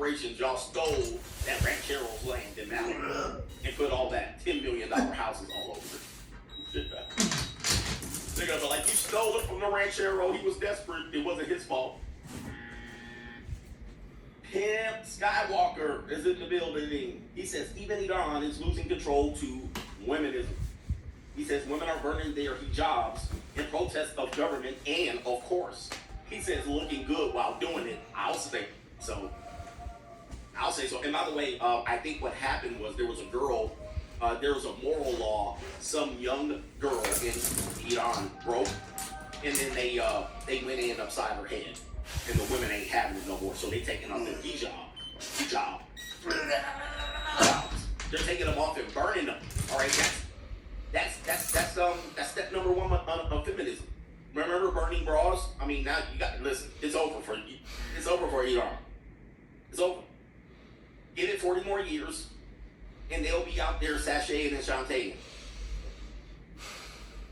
generations, y'all stole that ranchero's land in Malibu and put all that $10 million houses all over it. They're gonna be like, you stole it from the ranchero. He was desperate. It wasn't his fault. Pimp Skywalker is in the building. He says even Iran is losing control to womenism. He says women are burning their hijabs in protest of government and, of course, he says looking good while doing it. I'll say so. And by the way, I think what happened was there was a girl, there was a moral law some young girl in Iran broke, and then they went in upside her head. And the women ain't having it no more, so they taking off their hijab. They're taking them off and burning them. All right, that's step number one of feminism. Remember burning bras? I mean, now you got to listen. It's over for Iran. It's over. Give it 40 more years, and they'll be out there sashaying and shantaing.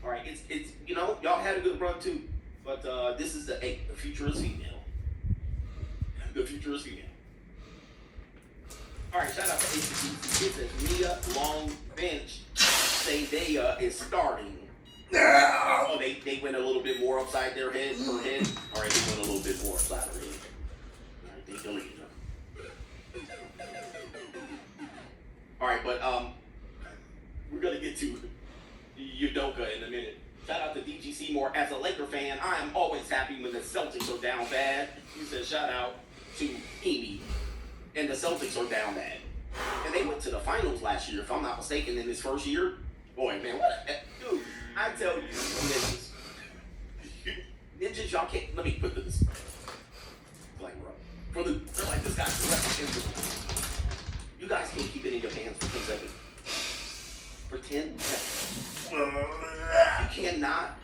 All right, it's y'all had a good run too. But this is the future is female. The future is female. All right, shout out to ACDC. It says Mia Long Bench say they is starting. Oh, they went a little bit more upside her head. All right, they went a little bit more upside her head. All right, they deleted her. All right, but we're gonna get to Udoka in a minute. Shout out to DG Seymour. As a Laker fan, I am always happy when the Celtics are down bad. He said shout out to Amy. And the Celtics are down bad. And they went to the finals last year, if I'm not mistaken, in his first year. Boy, man, dude, I tell you, ninjas, y'all can't, let me put this, like, bro, they're like, this guy's you guys can't keep it in your pants for 10 seconds. For 10 seconds. You cannot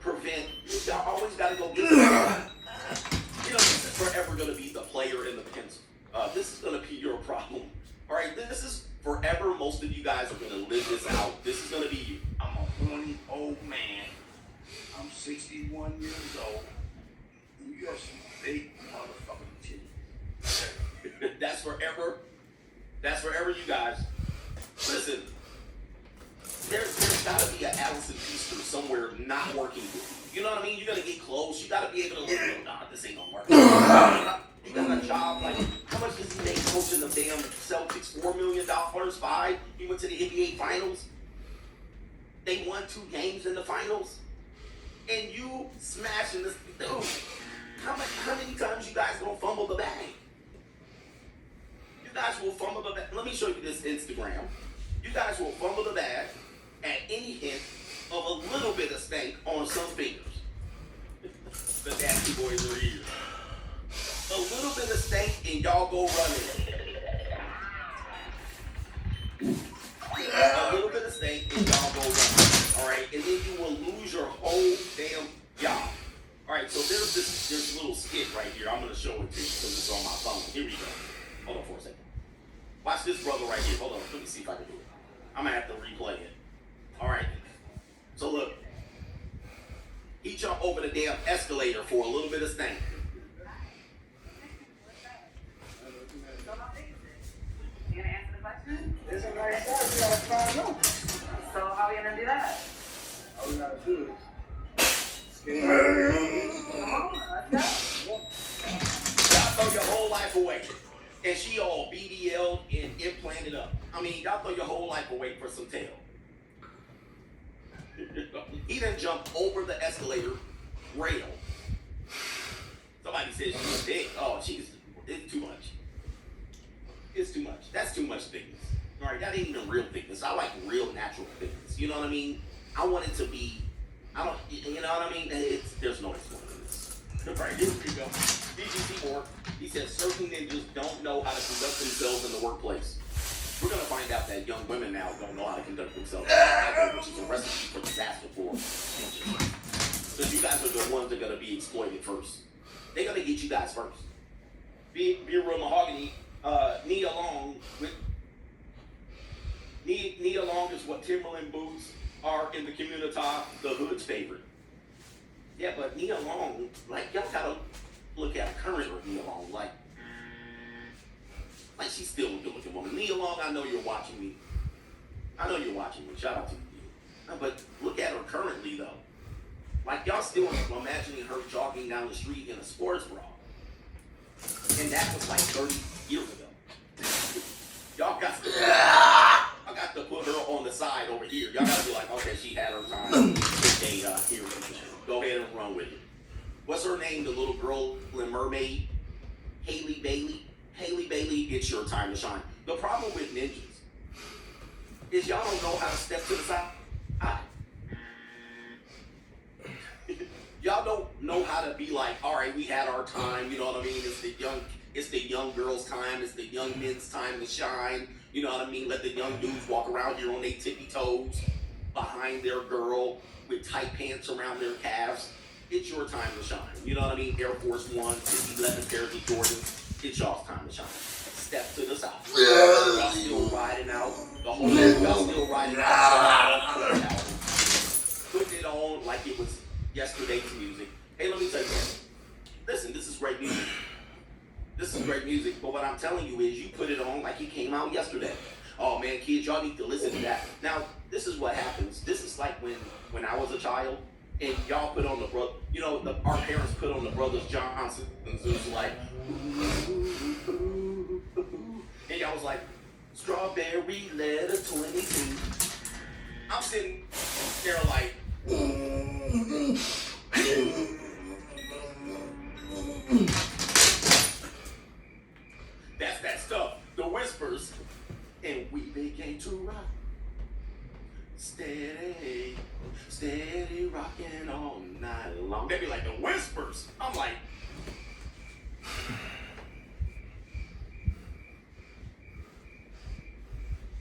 prevent. Y'all always got to go get it. This is forever going to be the player in the pencil. This is going to be your problem. All right, this is forever. Most of you guys are going to live this out. This is going to be you. I'm a horny old man. I'm 61 years old. You got some big motherfucking titties. That's forever. That's forever, you guys. Listen. There's got to be an Allison Feaster somewhere not working with you. You know what I mean? You got to get close. You got to be able to look at nah, this ain't gonna work. You got a job, like, how much does he make coaching the damn Celtics? $4 million? 5? He went to the NBA Finals. They won 2 games in the finals. And you smashing this. Dude, how many times you guys gonna fumble the bag? You guys will fumble the bag. Let me show you this Instagram. You guys will fumble the bag at any hint of a little bit of stank on some fingers. The nasty boys are here. A little bit of stank and y'all go running. A little bit of stank and y'all go running. Alright, and then you will lose your whole damn job. Alright, so there's this little skit right here. I'm gonna show it to you because it's on my phone. Here we go. Hold on for a second. Watch this brother right here. Hold on, let me see if I can do it. I'm gonna have to replay it. Alright. So look. He jumped over the damn escalator for a little bit of stank. You gonna answer the question? It's a nice start. We gotta find out. So how are we gonna do that? All we gotta do is Come on, let's go. Y'all throw your whole life away. And she all BDL'd and implanted up. I mean, y'all throw your whole life away for some tail. He done jumped over the escalator rail. Somebody said she's big. Oh, it's too much. It's too much. That's too much thickness. All right, that ain't even real thickness. I like real natural thickness. You know what I mean? I want it to be, you know what I mean? There's no explanation this. All right, here we go. DG4, he says certain ninjas don't know how to conduct themselves in the workplace. We're going to find out that young women now don't know how to conduct themselves, which is a recipe for disaster for ninjas. Because you guys are the ones that are going to be exploited first. They're going to get you guys first. Be real mahogany. Nia Long is what Timberland boots are in the community, the hood's favorite. Yeah, but Nia Long, like, y'all gotta look at current Nia Long, like, Like, she's still a good-looking woman. Nia Long, I know you're watching me. I know you're watching me. Shout out to you. No, but look at her currently, though. Like, y'all still imagining her jogging down the street in a sports bra. And that was like 30 years ago. Y'all got to put her on the side over here. Y'all got to be like, okay, she had her time. Okay, here, go ahead and run with it. What's her name? The little girl in Mermaid? Haley Bailey. Haley Bailey, it's your time to shine. The problem with ninjas is y'all don't know how to step to the side. Y'all don't know how to be like, all right, we had our time, you know what I mean? It's the young girls' time, it's the young men's time to shine, you know what I mean? Let the young dudes walk around here on their tippy toes behind their girl with tight pants around their calves. It's your time to shine, you know what I mean? Air Force One, 11 pairs of Jordans, it's y'all's time to shine. Step to the side. Y'all still riding out the whole, y'all still riding out. Putting it on like it was yesterday's music. Hey, let me tell you something. Listen, this is great music. This is great music, but what I'm telling you is you put it on like it came out yesterday. Oh man, kids, y'all need to listen to that. Now, this is what happens. This is like when I was a child and y'all put on our parents put on the Brothers Johnson. And so it was like, and y'all was like, strawberry letter 22. I'm sitting there like, that's that stuff. The Whispers, and we began to rock. Steady, steady rocking all night long. They be like, the Whispers. I'm like,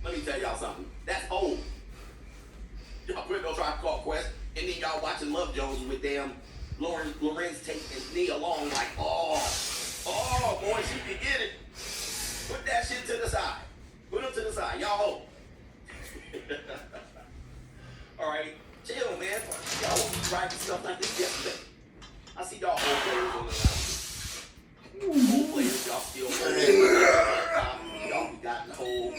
let me tell y'all something. That's old. Y'all put no Tribe Called Quest, and then y'all watching Love Jones with damn Lorenz Tate and Nia Long like, oh, boy, she can get it. Put that shit to the side. Put them to the side. Y'all hold. All right, chill, man. Y'all won't be writing stuff like this yesterday. I see y'all old players on the line. Old players, y'all still holding. Y'all be got the whole,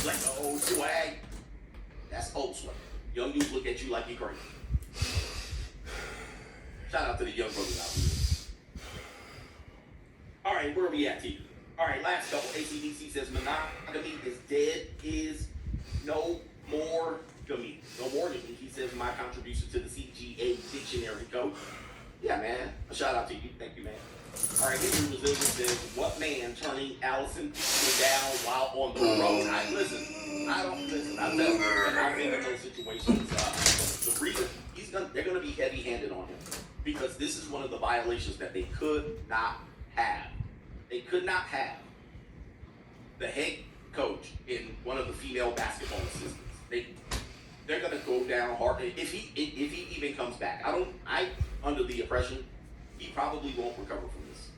like the old swag. That's old swag. Young dudes look at you like you're crazy. Shout out to the young brothers out here. All right, where are we at here? All right, last couple. ACDC says monogamy is dead. Is no more gummy. No more gummy. He says my contribution to the CGA dictionary code. Yeah, man. A shout out to you. Thank you, man. All right, Henry Resilience says, what man turning Allison down while on the road? I don't listen. I've been in those situations. The reason they're going to be heavy-handed on him because this is one of the violations that they could not have. They could not have the head coach in one of the female basketball assistants. They're going to go down hard if he even comes back. I under the impression he probably won't recover from this.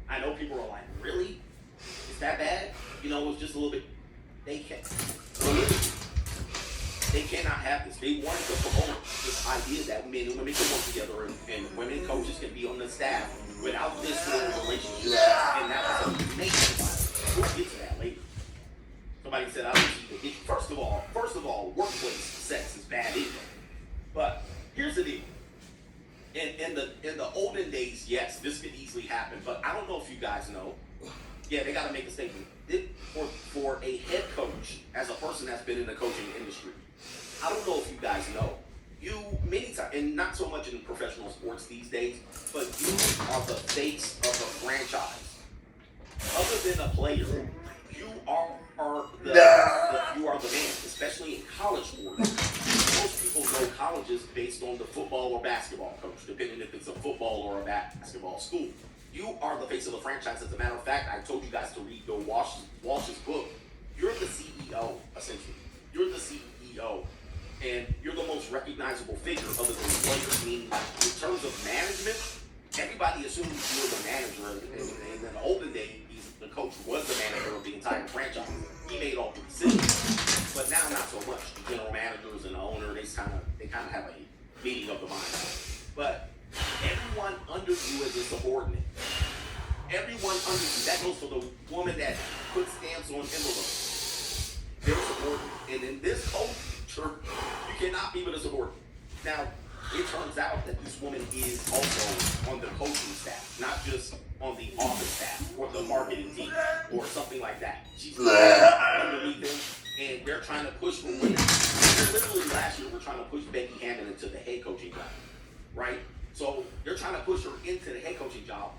I know people are like, really? Is that bad? You know, it's just a little bit. They can't. They cannot have this. They wanted to promote this idea that men and women can work together and women coaches can be on the staff without this sort of relationship. And that was a major violation. We'll get to that later. Somebody said, I don't see the issue. First of all, workplace sex is bad anyway. But here's the deal. In the olden days, yes, this could easily happen, but I don't know if you guys know. Yeah, they got to make a statement. For a head coach, as a person that's been in the coaching industry, I don't know if you guys know. You, many times, and not so much in professional sports these days, but you are the face of a franchise. Other than a player, you are the man, especially in college sports. Most people know colleges based on the football or basketball coach, depending if it's a football or a basketball school. You are the face of the franchise. As a matter of fact, I told you guys to read Bill Walsh's book. You're the CEO, essentially. You're the CEO. And you're the most recognizable figure other than players. Meaning, like, in terms of management, everybody assumes you're the manager. And in the olden days, the coach was the manager of the entire franchise. He made all the decisions. But now, not so much. The general managers and the owner, they kind of have a meeting of the mind. But everyone under you is a subordinate. Everyone under you, that goes for the marketing team or something like that. She's underneath them, and they're trying to push for women. Literally last year, we're trying to push Becky Hammond into the head coaching job, right? So they're trying to push her into the head coaching job,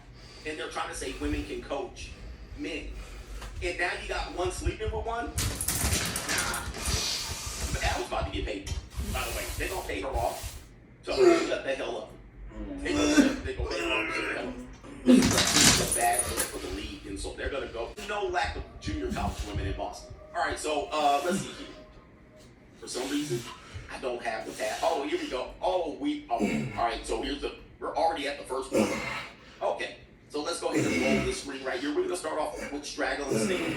and they're trying to say women can coach men. And now you got one sleeping with one? Nah. Al's about to get paid, by the way. They're going to pay her off. So shut the hell up. They're going to pay her off. Shut the hell up. It's a bad thing for the league, and so they're going to go. No lack of junior college women in Boston. All right, so let's see here. For some reason, I don't have the pass. Oh, here we go. All right, so we're already at the first one. Okay, so let's go ahead and roll this screen right here. We're going to start off with Straggle and Snake.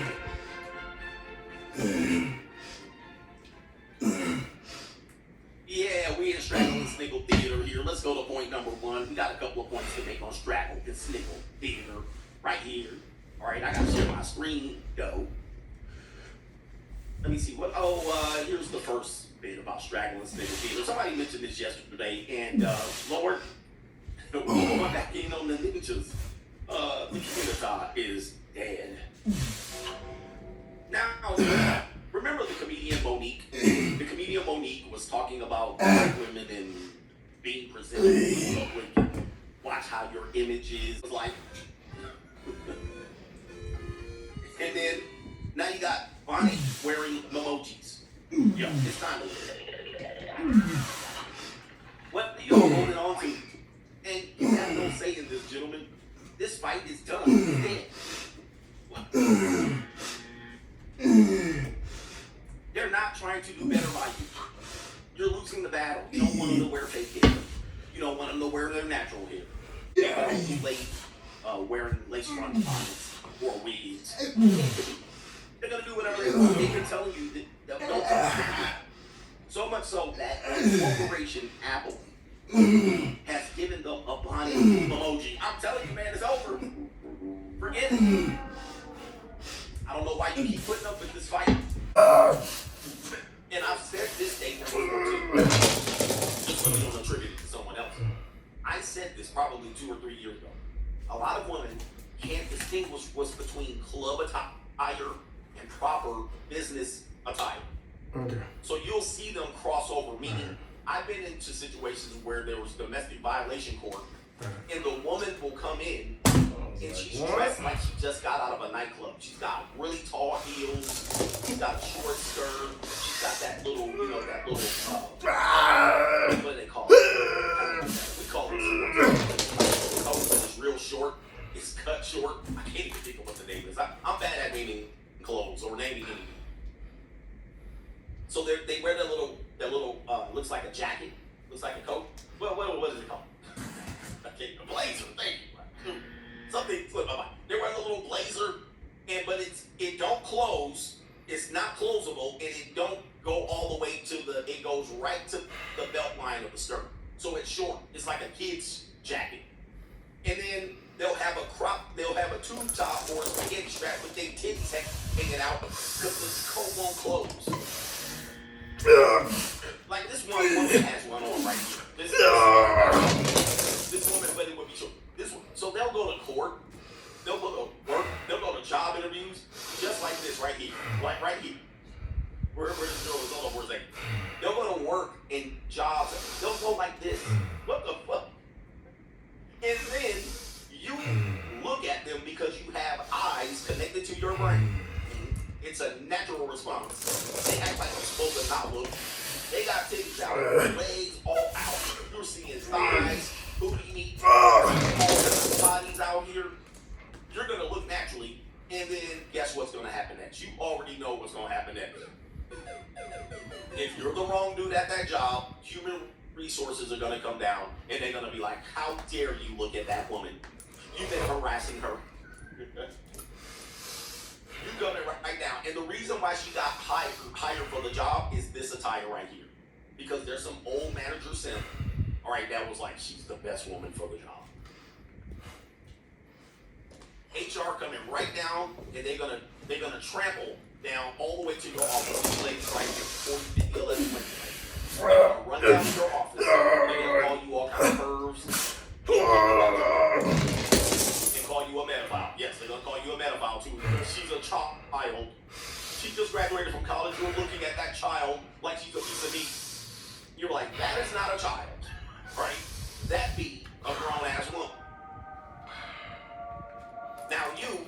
Yeah, we in Straggle and Sniggle Theater here. Let's go to point number 1. We got a couple of points to make on Straggle and Sniggle Theater right here. All right, I got to share my screen. Go. Let me see what. Here's the first bit about Straggle and Sniggle Theater. Somebody mentioned this yesterday, and Lord, we're going back in on the ninjas. The community is dead. Now, remember the comedian Monique? The comedian Monique was talking about black women and being presented in public. Watch how your image is like. And then now you got Bonnie wearing emojis. Yo, it's time to live. What are you holding on to? And you have no say in this, gentlemen. This fight is done. It's dead. They're not trying to do better by you. You're losing the battle. You don't want them to wear fake hair. You don't want them to wear their natural hair. They're going to be late wearing lace-front bonnets or wigs. They're going to do whatever they want. They've been telling you that don't talk to them. So much so that corporation Apple has given them a bonnet emoji. I'm telling you, man, it's over. Forget it. I don't know why you keep putting up with this fight. And I've said this statement before too. Just so we don't attribute it to someone else. I said this probably 2 or 3 years ago. A lot of women can't distinguish what's between club attire and proper business attire. Okay. So you'll see them cross over, meaning I've been into situations where there was domestic violation court, and the woman will come in and she's dressed like she just got out of a nightclub. She's got really tall heels, she's got a short skirt, she's got that little, what do they call it? We call it short. It's real short, it's cut short. I can't even think of what the name is. I'm bad at naming clothes or naming anything. So they wear that little looks like a jacket, looks like a coat. Well, what is it called? A blazer. Thank you. Something slipped my mind. They wear a little blazer, but it don't close. It's not closable, and it don't go all the way it goes right to the belt line of the skirt. So it's short. It's like a kid's jacket. And then they'll have a tube top or a spaghetti strap with their tits hanging out because the coat won't close. Like this one woman has one on right here. This woman, but it would be short. This one. So they'll go to court, they'll go to work, they'll go to job interviews, just like this right here. Like right here. Where's the girl is all over there. They'll go to work and jobs, they'll go like this. What the fuck? And then you look at them because you have eyes connected to your brain. It's a natural response. They act like you're supposed to not look. They got titties out, legs all out. You're seeing thighs, booty meat, all the bodies out here. You're gonna look naturally, and then guess what's gonna happen next? You already know what's gonna happen next. If you're the wrong dude at that job, human resources are gonna come down, and they're gonna be like, "How dare you look at that woman? You've been harassing her." You got it right now. And the reason why she got hired for the job is this attire right here. Because there's some old manager simp, all right, that was like, she's the best woman for the job. HR coming right down, and they're gonna trample down all the way to your office. These ladies right here, 40, 50, 11, 20. They're gonna run down to your office. They're gonna call you all kind of curves. And call you a pedophile. Yes, they're gonna call you a pedophile. to because she's a child. She just graduated from college. You're looking at that child like she's a piece of meat. You're like, that is not a child, right? That be a grown-ass woman. Now you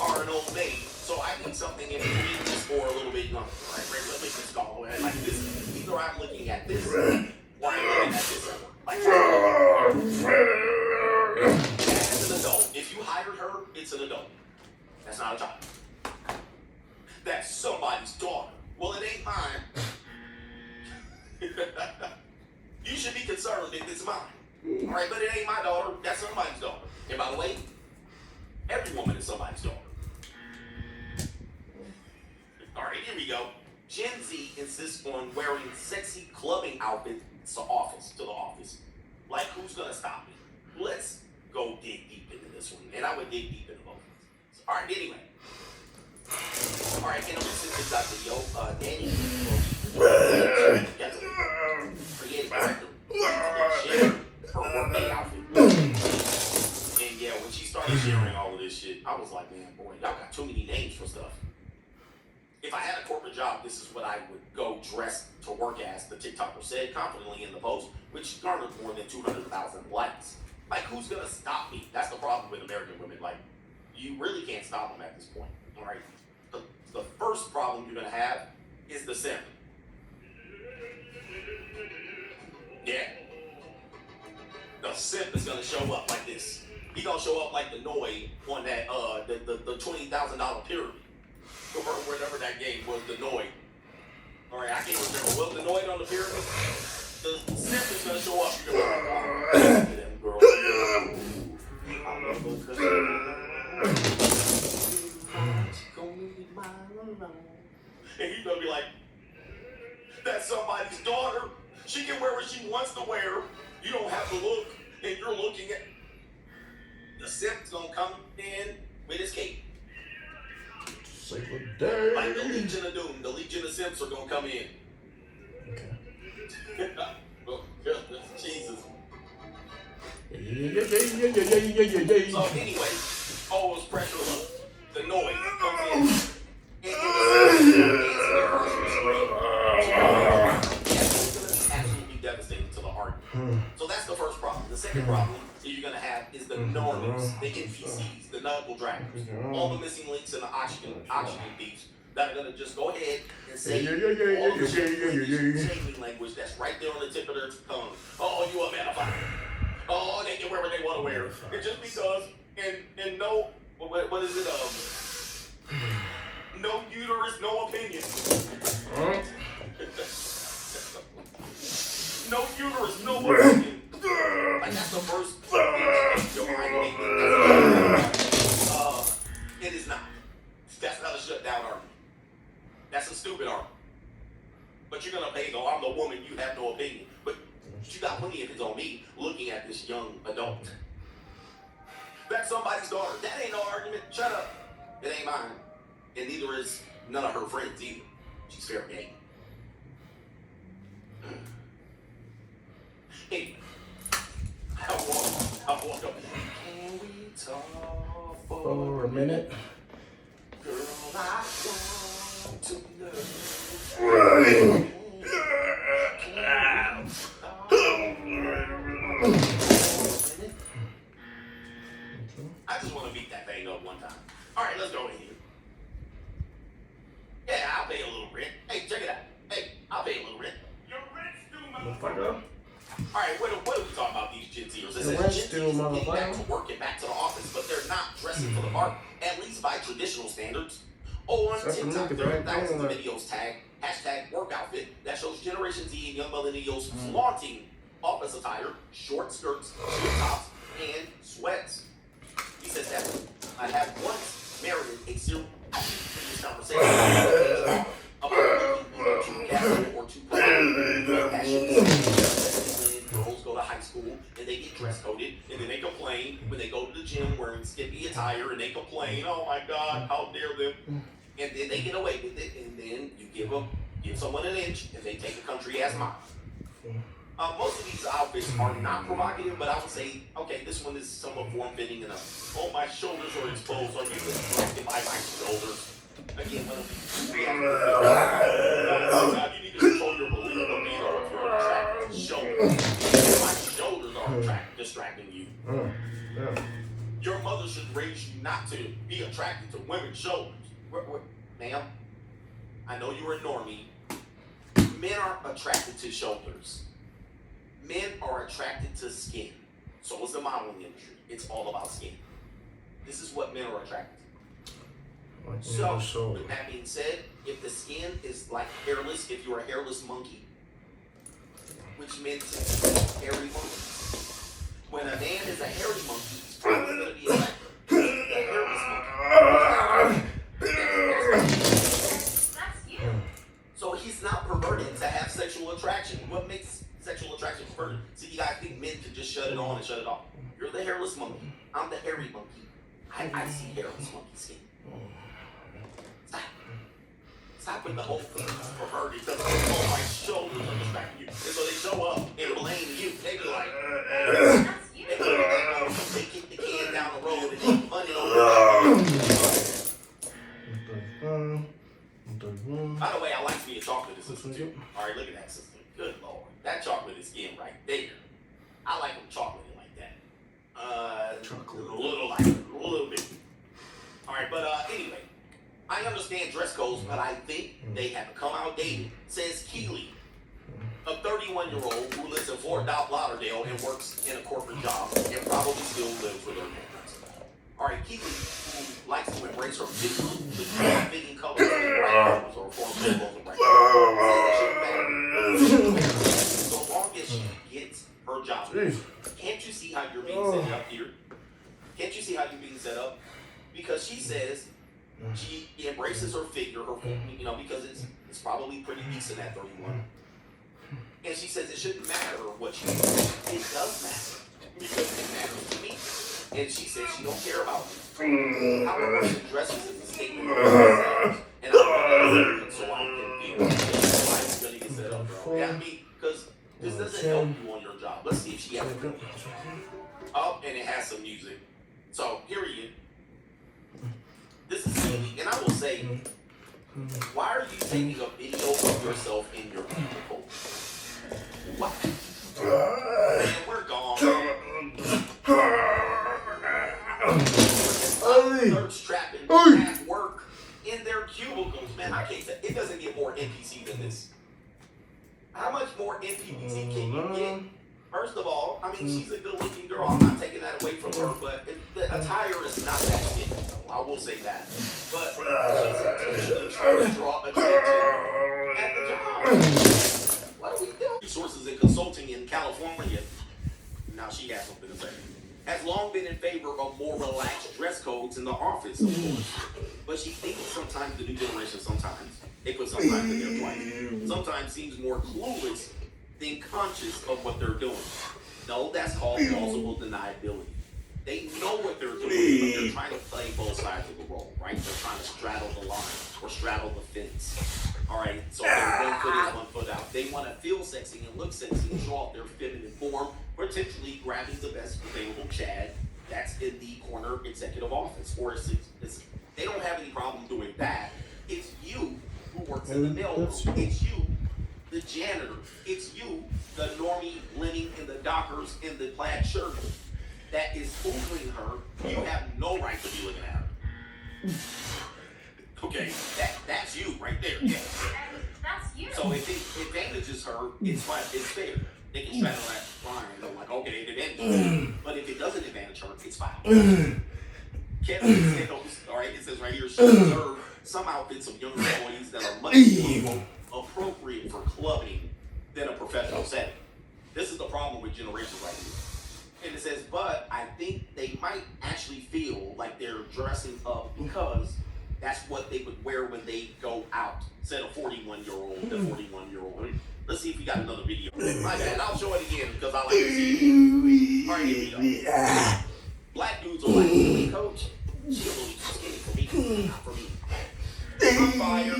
are an old maid, so I need something in between this or a little bit younger, right? Let me just go like this. Either I'm looking at this or I'm looking at this. Like, as an adult, if you hired her, it's an adult. That's not a child. That's somebody's daughter. Well, it ain't mine. You should be concerned if it's mine. All right, but it ain't my daughter. That's somebody's daughter. And by the way, every woman is somebody's daughter. All right, here we go. Gen Z insists on wearing sexy clubbing outfits to the office. Like, who's gonna stop me? Let's go dig deep into this one. And I would dig deep into both. All right, anyway. All right, in a recent TikTok video, Danny creative director shared her workday outfit. And yeah, when she started sharing all of this shit, I was like, man, boy, y'all got too many names for stuff. If I had a corporate job, this is what I would go dress to work as, the TikToker said confidently in the post, which garnered more than 200,000 likes. Like, who's gonna stop me? That's the problem with American women. Like, you really can't stop them at this point, all right? The first problem you're gonna have is the simp. Yeah. The simp is gonna show up like this. He gonna show up like the Noi on that, the $20,000 pyramid. Or whatever that game was, the Noi. Alright, I can't remember. Was the Noi on the pyramid? The simp is gonna show up. You're gonna be like, oh, girl. I love her because and he's gonna be like, that's somebody's daughter. She can wear what she wants to wear. You don't have to look, and you're looking at. The simp's gonna come in with his cape. Save the day. Like the Legion of Doom, the Legion of Simps are gonna come in. Okay. Oh, Jesus. Yeah. So anyway, always pressure up. The noise comes in. It's absolutely devastating to the heart. So that's the first problem. The second problem that you're gonna have is the normies, the NPCs, the knuckle draggers, all the missing links in the oxygen thieves that are gonna just go ahead and say all the shaming language that's right there on the tip of their tongue. Oh, you a metaphor. Oh, they can wear what they want to wear. And just because, and no, what is it? No uterus, no opinion. No uterus, no opinion. Like that's the first thing your mind it is not. That's not a shutdown argument. That's a stupid argument. But you're gonna pay though, I'm the woman, you have no opinion. But you got plenty of it on me looking at this young adult. That's somebody's daughter. That ain't no argument. Shut up. It ain't mine. And neither is none of her friends either. She's fair game. Hey, I walk up. Can we talk For a minute. Girl, I want to know. I just want to beat that thing up one time. All right, let's go in here. Yeah, I'll pay a little rent. Hey, check it out. Hey, I'll pay a little rent. Your rent's due, motherfucker. Motherfucker. All right, what are we talking about these Gen Zers? It says Your Gen rent's Zers due, is getting back motherfucker. to work and back to the office, but they're not dressing for the part, at least by traditional standards. Oh, on Except for TikTok, me, there are right? thousands of videos tagged #work outfit that shows Generation Z and young millennials flaunting office attire, short skirts, short tops, and sweats. He says that I have once married a serial previous conversation about looking too casual or too proud. Girls go to high school and they get dress coded and then they complain when they go to the gym wearing skimpy attire and they complain, oh my God, how dare them. And then they get away with it and then you give someone an inch and they take a country ass mile. Most of these outfits are not provocative, but I would say, okay, this one is somewhat form-fitting enough. Oh, my shoulders are exposed. Are you distracted by my shoulders. Again, when you need to control your belief of being or if you're attracted to shoulders. My shoulders are distracting you. Yeah. Your mother should raise you not to be attracted to women's shoulders. Ma'am, I know you're a normie. Men are attracted to shoulders. Men are attracted to skin. So is the modeling industry. It's all about skin. This is what men are attracted to. Like So, with that being said, if the skin is like hairless, if you're a hairless monkey, which men tend to be hairy monkeys. When a man is a hairy monkey, he's probably going to be attracted to the hairless monkey. That's you. So he's not perverted to have sexual attraction. What makes sexual attraction perverted? So you guys think men can just shut it on and shut it off. You're the hairless monkey. I'm the hairy monkey. I see hairless monkey skin. Stop with the whole thing perverted because my shoulders are distracting you. And so they show up and blame you. They be like, That's you. they kick the can down the road and they money over. By the way, I like me a chocolate sister too. All right, look at that sister. Good lord, that chocolate is skin right there. I like them chocolate like that. Chocolate. A little bit. All right, but anyway, I understand dress codes, but I think they have come outdated. Says Keely, a 31-year-old who lives in Fort Lauderdale and works in a corporate job and probably still lives with her parents. All right, Keely, who likes to embrace her fitting colors and bright colors or form symbols and bright colors. So long as she gets her job. Can't you see how you're being set up here? Can't you see how you're being set up? Because she says she embraces her figure, because it's probably pretty decent at 31. And she says it shouldn't matter what she does. It does matter because it matters to me. And she says she don't care about me. How a person dresses is a statement of themselves. And I'm going to so I can feel why it's going to get set up, bro. Yeah, because this doesn't help you on your job. Let's see if she has a Oh, and it has some music. So, period. This is silly. And I will say, why are you taking a video of yourself in your cubicle? What? Man, we're gone. Thirst trapping at work in their cubicles. Man, I can't say it doesn't get more NPC than this. How much more NPC can you get? First of all, I mean, she's a good-looking girl. I'm not taking that away from her, but the attire is not that shit. I will say that. But she's trying to draw attention at the job. What are we doing? Resources and Consulting in California. Now she has something to say. Has long been in favor of more relaxed dress codes in the office, of course. But she thinks sometimes the new generation, they put sometimes in there twice. Sometimes seems more clueless than conscious of what they're doing. No, that's called plausible deniability. They know what they're doing, but they're trying to play both sides of the role, right? They're trying to straddle the line or straddle the fence. All right, so they're 1 foot in, 1 foot out. They want to feel sexy and look sexy and show off their feminine form, potentially grabbing the best available Chad that's in the corner executive office. Or they don't have any problem doing that. It's you who works in the mailroom. It's you, the janitor. It's you, the normie living in the Dockers in the plaid shirt that is fooling her. You have no right to be looking at her. Okay, that's you right there. Yeah. That's you. So if it advantages her, it's fine. It's fair. They can straddle that line and go like, okay, it advantages her. But if it doesn't advantage her, it's fine. Kevin says, all right, it says right here, she observed some outfits of young employees that are much more appropriate for clubbing than a professional setting. This is the problem with generations right here. And it says, but I think they might actually feel like they're dressing up because that's what they would wear when they go out. Said a 41-year-old, the 41-year-old. Let's see if we got another video. My bad, I'll show it again because I like to see it. All right, here we go. Black dudes are like, hey, coach, she a little too skinny for me. Not for me. I'm fired.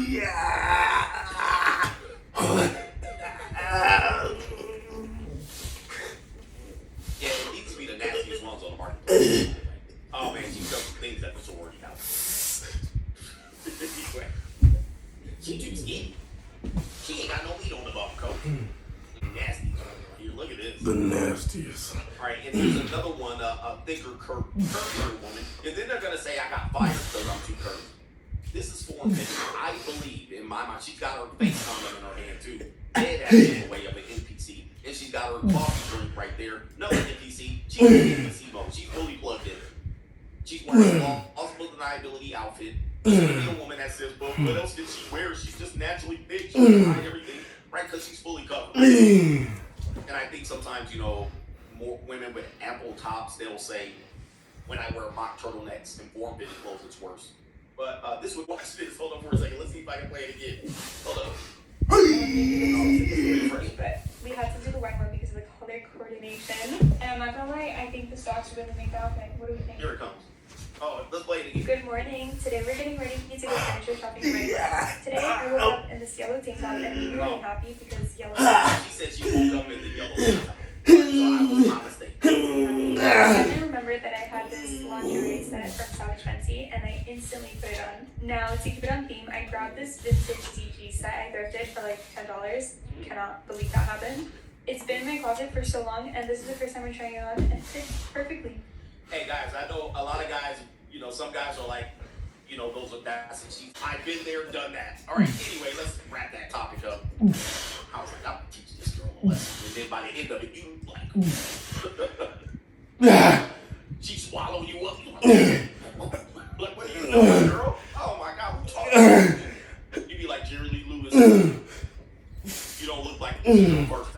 Yeah, it needs to be the nastiest ones on the market. Oh man, she does things at the sorority house. ain't too skinny. She ain't got no meat on the bubble coat. Nasty. Here, look at this. The nastiest. All right, and there's another one, a thicker, curvier woman. And then they're gonna say I got fired because I'm too curvy. This is form fitting. I believe in my mind. She's got her face condom in her hand too. Dead ass giveaway of an NPC, and she's got her coffee drink right there. Another NPC. She's in NPC mode. She's fully plugged in. She's wearing a plausible deniability outfit. She's a woman that says, "Well, what else did she wear? She's just naturally thick. She can hide everything, right? Because she's fully covered." And I think sometimes, you know, more women with ample tops, they'll say, when I wear mock turtlenecks and form-fitted clothes, it's worse. But this would watch this. Hold on for a second. Let's see if I can play it again. Hold on. But we had to do the white one because of the color coordination. And I'm not gonna lie, I think the stocks really make the outfit. What do we think? Here it comes. Oh, let's play it again. Good morning. Today we're getting ready to go furniture shopping for my class. Today I woke up in this yellow tank top and I'm really happy because yellow. She said she woke up in the yellow. So I was my mistake. And I remembered that I had this lingerie set from Savage Fenty and I instantly put it on. Now to keep it on theme, I grabbed this vintage CG set I thrifted for like $10. Cannot believe that happened. It's been in my closet for so long and this is the first time I'm trying it on and it fits perfectly. Hey guys, I know a lot of guys, you know, some guys are like, you know, those are that's and she's. I've been there, done that. All right, anyway, let's wrap that topic up. I was like, I'm teaching this girl a lesson. And then by the end of it, you like, she swallow you up. Like, what are you doing, girl? Oh my God, who talking? You be like Jerry Lee Lewis. You don't look like this the first